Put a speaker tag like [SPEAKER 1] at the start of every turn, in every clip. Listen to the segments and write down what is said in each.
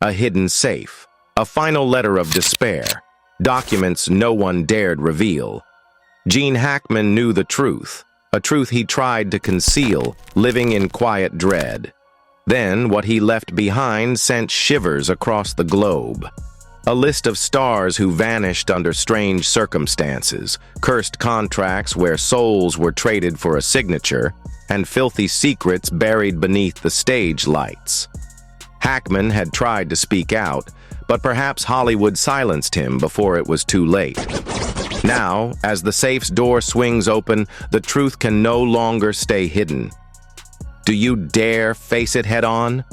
[SPEAKER 1] A hidden safe. A final letter of despair. Documents no one dared reveal. Gene Hackman knew the truth, a truth he tried to conceal, living in quiet dread. Then, what he left behind sent shivers across the globe. A list of stars who vanished under strange circumstances, cursed contracts where souls were traded for a signature, and filthy secrets buried beneath the stage lights. Hackman had tried to speak out, but perhaps Hollywood silenced him before it was too late. Now, as the safe's door swings open, the truth can no longer stay hidden. Do you dare face it head-on?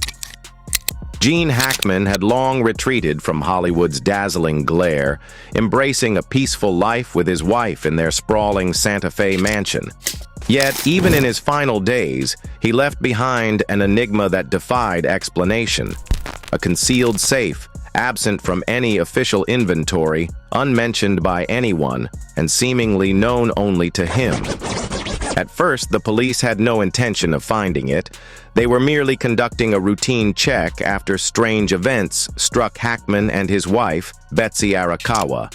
[SPEAKER 1] Gene Hackman had long retreated from Hollywood's dazzling glare, embracing a peaceful life with his wife in their sprawling Santa Fe mansion. Yet, even in his final days, he left behind an enigma that defied explanation. A concealed safe, absent from any official inventory, unmentioned by anyone, and seemingly known only to him. At first, the police had no intention of finding it. They were merely conducting a routine check after strange events struck Hackman and his wife, Betsy Arakawa.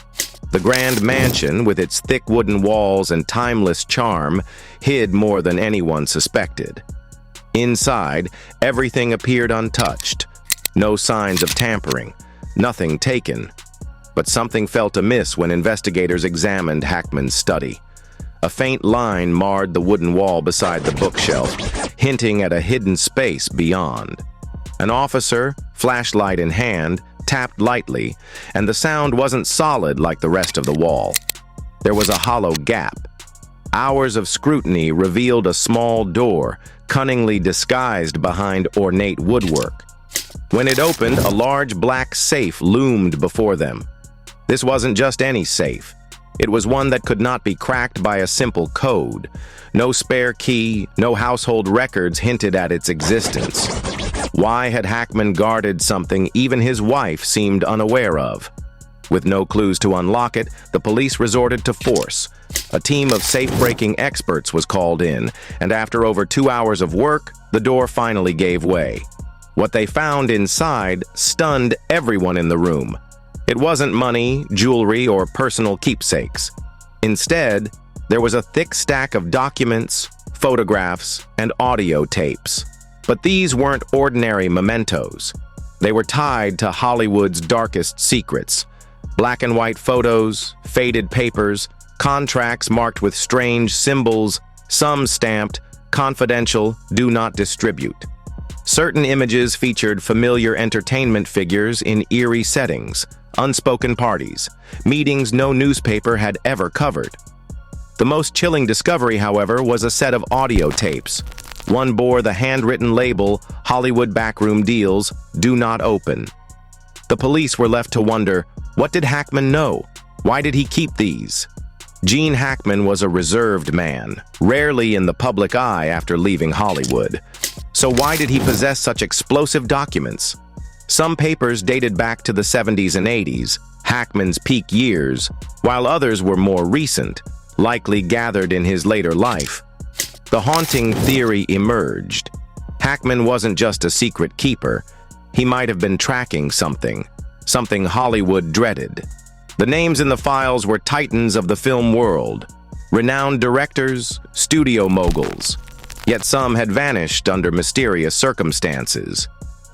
[SPEAKER 1] The grand mansion, with its thick wooden walls and timeless charm, hid more than anyone suspected. Inside, everything appeared untouched. No signs of tampering, nothing taken. But something felt amiss when investigators examined Hackman's study. A faint line marred the wooden wall beside the bookshelf, hinting at a hidden space beyond. An officer, flashlight in hand, tapped lightly, and the sound wasn't solid like the rest of the wall. There was a hollow gap. Hours of scrutiny revealed a small door, cunningly disguised behind ornate woodwork. When it opened, a large black safe loomed before them. This wasn't just any safe. It was one that could not be cracked by a simple code. No spare key, no household records hinted at its existence. Why had Hackman guarded something even his wife seemed unaware of? With no clues to unlock it, the police resorted to force. A team of safe-breaking experts was called in, and after over 2 hours of work, the door finally gave way. What they found inside stunned everyone in the room. It wasn't money, jewelry, or personal keepsakes. Instead, there was a thick stack of documents, photographs, and audio tapes. But these weren't ordinary mementos. They were tied to Hollywood's darkest secrets. Black and white photos, faded papers, contracts marked with strange symbols, some stamped, "Confidential, do not distribute." Certain images featured familiar entertainment figures in eerie settings, unspoken parties, meetings no newspaper had ever covered. The most chilling discovery, however, was a set of audio tapes. One bore the handwritten label, "Hollywood Backroom Deals, Do Not Open." The police were left to wonder, what did Hackman know? Why did he keep these? Gene Hackman was a reserved man, rarely in the public eye after leaving Hollywood. So why did he possess such explosive documents? Some papers dated back to the 70s and 80s, Hackman's peak years, while others were more recent, likely gathered in his later life. The haunting theory emerged. Hackman wasn't just a secret keeper. He might have been tracking something Hollywood dreaded. The names in the files were titans of the film world, renowned directors, studio moguls. Yet some had vanished under mysterious circumstances.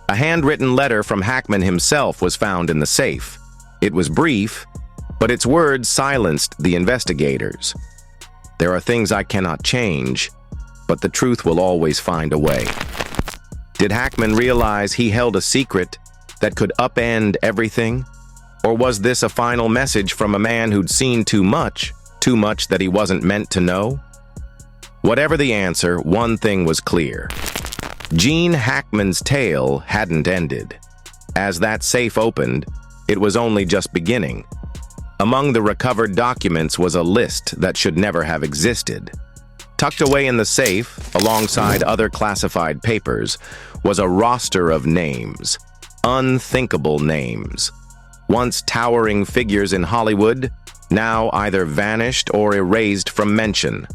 [SPEAKER 1] A handwritten letter from Hackman himself was found in the safe. It was brief, but its words silenced the investigators. "There are things I cannot change, but the truth will always find a way." Did Hackman realize he held a secret that could upend everything? Or was this a final message from a man who'd seen too much that he wasn't meant to know? Whatever the answer, one thing was clear. Gene Hackman's tale hadn't ended. As that safe opened, it was only just beginning. Among the recovered documents was a list that should never have existed. Tucked away in the safe, alongside other classified papers, was a roster of names. Unthinkable names. Once towering figures in Hollywood, now either vanished or erased from mention.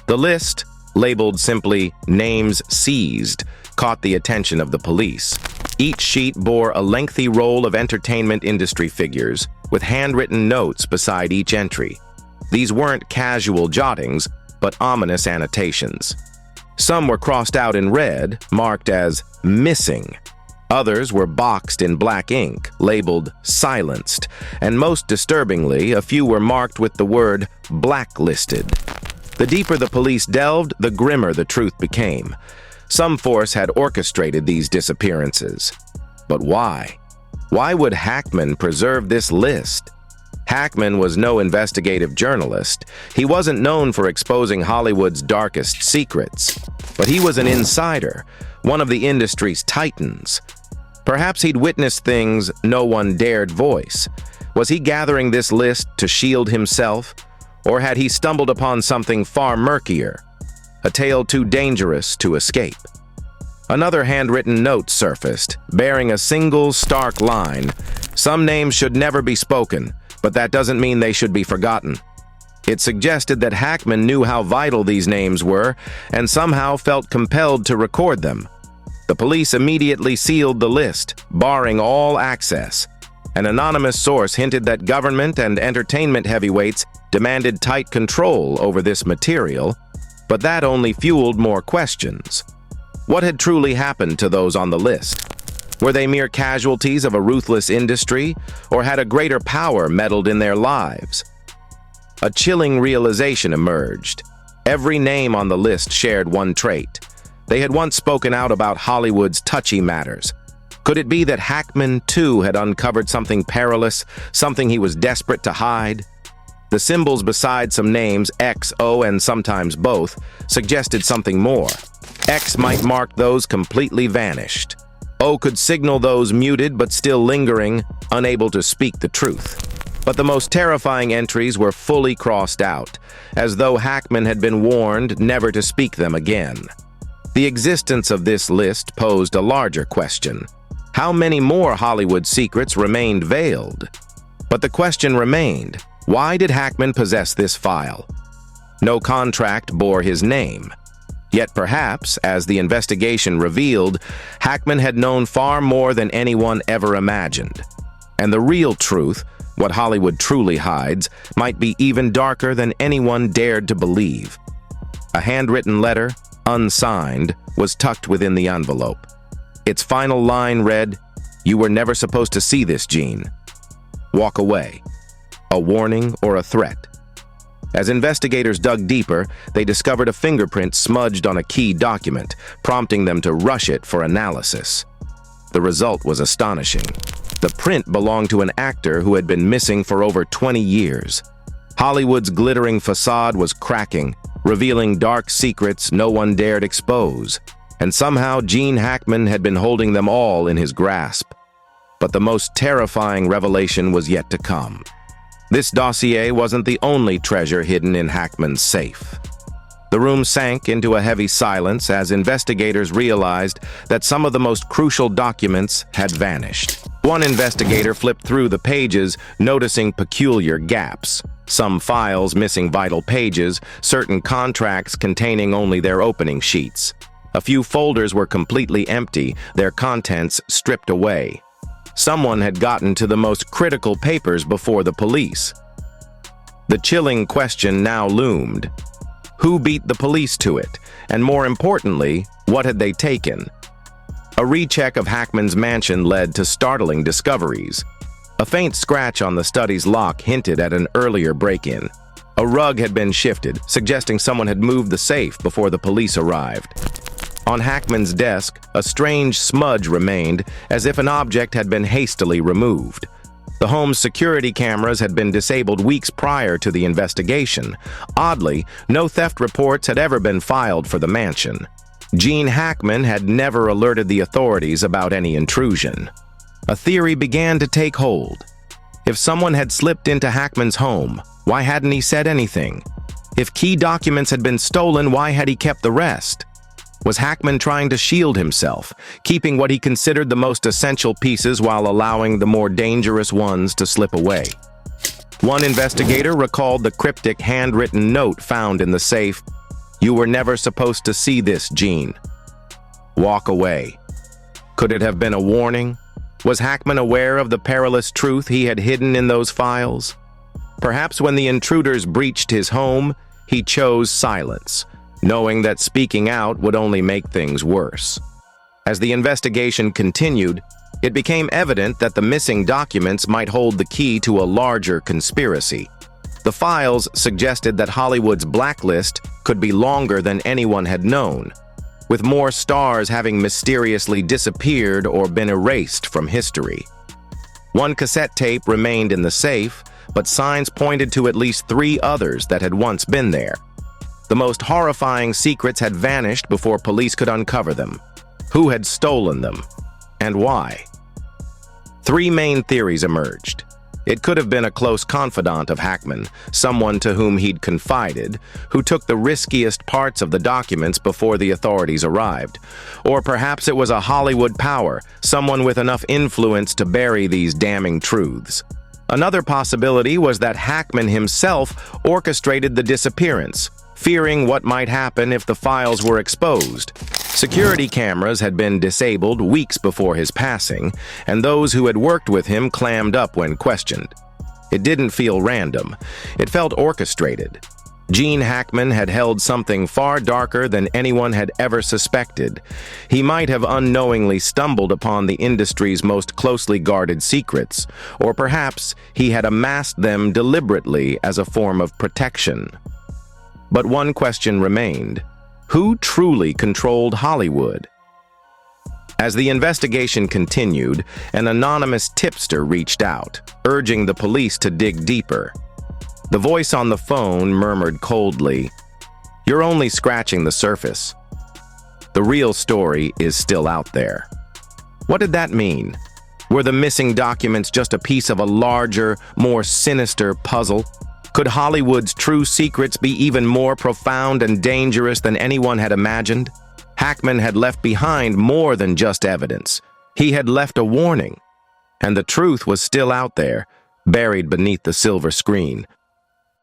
[SPEAKER 1] The list, labeled simply "Names Seized," caught the attention of the police. Each sheet bore a lengthy roll of entertainment industry figures, with handwritten notes beside each entry. These weren't casual jottings, but ominous annotations. Some were crossed out in red, marked as missing. Others were boxed in black ink, labeled silenced, and most disturbingly, a few were marked with the word blacklisted. The deeper the police delved, the grimmer the truth became. Some force had orchestrated these disappearances. But why? Why would Hackman preserve this list? Hackman was no investigative journalist. He wasn't known for exposing Hollywood's darkest secrets. But he was an insider, one of the industry's titans. Perhaps he'd witnessed things no one dared voice. Was he gathering this list to shield himself? Or had he stumbled upon something far murkier? A tale too dangerous to escape. Another handwritten note surfaced, bearing a single stark line. Some names should never be spoken, but that doesn't mean they should be forgotten. It suggested that Hackman knew how vital these names were and somehow felt compelled to record them. The police immediately sealed the list, barring all access. An anonymous source hinted that government and entertainment heavyweights demanded tight control over this material, but that only fueled more questions. What had truly happened to those on the list? Were they mere casualties of a ruthless industry, or had a greater power meddled in their lives? A chilling realization emerged. Every name on the list shared one trait. They had once spoken out about Hollywood's touchy matters. Could it be that Hackman, too, had uncovered something perilous, something he was desperate to hide? The symbols beside some names, X, O, and sometimes both, suggested something more. X might mark those completely vanished. O could signal those muted but still lingering, unable to speak the truth. But the most terrifying entries were fully crossed out, as though Hackman had been warned never to speak them again. The existence of this list posed a larger question. How many more Hollywood secrets remained veiled? But the question remained, why did Hackman possess this file? No contract bore his name. Yet perhaps, as the investigation revealed, Hackman had known far more than anyone ever imagined. And the real truth, what Hollywood truly hides, might be even darker than anyone dared to believe. A handwritten letter, unsigned, was tucked within the envelope. Its final line read, "You were never supposed to see this, Gene. Walk away." A warning or a threat? As investigators dug deeper, they discovered a fingerprint smudged on a key document, prompting them to rush it for analysis. The result was astonishing. The print belonged to an actor who had been missing for over 20 years. Hollywood's glittering facade was cracking, revealing dark secrets no one dared expose. And somehow Gene Hackman had been holding them all in his grasp. But the most terrifying revelation was yet to come. This dossier wasn't the only treasure hidden in Hackman's safe. The room sank into a heavy silence as investigators realized that some of the most crucial documents had vanished. One investigator flipped through the pages, noticing peculiar gaps. Some files missing vital pages, certain contracts containing only their opening sheets. A few folders were completely empty, their contents stripped away. Someone had gotten to the most critical papers before the police. The chilling question now loomed. Who beat the police to it? And more importantly, what had they taken? A recheck of Hackman's mansion led to startling discoveries. A faint scratch on the study's lock hinted at an earlier break-in. A rug had been shifted, suggesting someone had moved the safe before the police arrived. On Hackman's desk, a strange smudge remained, as if an object had been hastily removed. The home's security cameras had been disabled weeks prior to the investigation. Oddly, no theft reports had ever been filed for the mansion. Gene Hackman had never alerted the authorities about any intrusion. A theory began to take hold. If someone had slipped into Hackman's home, why hadn't he said anything? If key documents had been stolen, why had he kept the rest? Was Hackman trying to shield himself, keeping what he considered the most essential pieces while allowing the more dangerous ones to slip away? One investigator recalled the cryptic handwritten note found in the safe. "You were never supposed to see this, Gene. Walk away." Could it have been a warning? Was Hackman aware of the perilous truth he had hidden in those files? Perhaps when the intruders breached his home, he chose silence, knowing that speaking out would only make things worse. As the investigation continued, it became evident that the missing documents might hold the key to a larger conspiracy. The files suggested that Hollywood's blacklist could be longer than anyone had known, with more stars having mysteriously disappeared or been erased from history. One cassette tape remained in the safe, but signs pointed to at least 3 others that had once been there. The most horrifying secrets had vanished before police could uncover them. Who had stolen them, and why? 3 main theories emerged. It could have been a close confidant of Hackman, someone to whom he'd confided, who took the riskiest parts of the documents before the authorities arrived. Or perhaps it was a Hollywood power, someone with enough influence to bury these damning truths. Another possibility was that Hackman himself orchestrated the disappearance, fearing what might happen if the files were exposed. Security cameras had been disabled weeks before his passing, and those who had worked with him clammed up when questioned. It didn't feel random. It felt orchestrated. Gene Hackman had held something far darker than anyone had ever suspected. He might have unknowingly stumbled upon the industry's most closely guarded secrets, or perhaps he had amassed them deliberately as a form of protection. But one question remained. Who truly controlled Hollywood? As the investigation continued, an anonymous tipster reached out, urging the police to dig deeper. The voice on the phone murmured coldly, "You're only scratching the surface. The real story is still out there." What did that mean? Were the missing documents just a piece of a larger, more sinister puzzle? Could Hollywood's true secrets be even more profound and dangerous than anyone had imagined? Hackman had left behind more than just evidence. He had left a warning. And the truth was still out there, buried beneath the silver screen.